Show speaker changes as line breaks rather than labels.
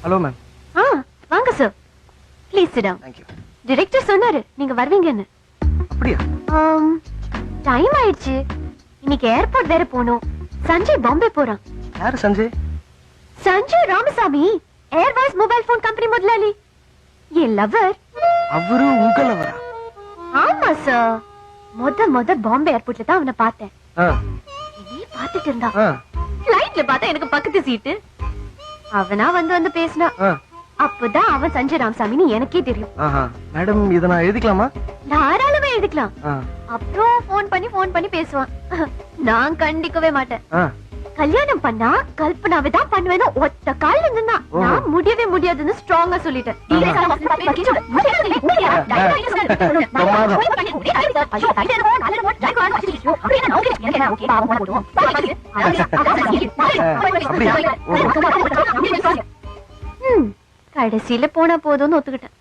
Hello ma'am.
வாங்க sir, please sit down.
Thank you.
Director சொன்னாரு நீங்க வருவீங்கன்னு.
அப்படியா?
டைம் ஆயிடுச்சு, இன்னைக்கு ஏர்போர்ட் வேற போகணும். சஞ்சய் பாம்பே போறான்.
யாரு Sanjay?
Sanjay Ramasamy, Airways mobile phone company முதலாளி, என் லவர்.
அவரு உங்க லவரா?
ஆமா சார், முத பாம்பே ஏர்போர்ட்ல தான் அவனை பார்த்தேன்.
ஆ.
என்னையே பார்த்துட்டு இருந்தா.
ஆ.
ஃளைட்ல பார்த்தா எனக்கு பக்கத்து சீட்டு. அவனா வந்து பேசினா.
ஆ.
அப்பதான் அவன் சஞ்சய் ராமசாமின்னு எனக்கே தெரியும்.
ஆஹா. மேடம், இத நான் எழுதிக்கலாமா?
தாராளமா எழுதிக்கலாம்.
ஆ.
அப்புறம் ஃபோன் பண்ணி பேசுவான். நான் கண்டிக்கவே மாட்டேன்.
ஆ.
கல்யாணம் பண்ணா கல்பனாவை தான் பண்ணுவேன்னு ஒத்த கால்ல நின்னா. நான் முடியவே முடியாதுன்னு ஸ்ட்ராங்கா சொல்லிட்டேன். கடைசியில போனா போதும்னு ஒத்துக்கிட்டேன்.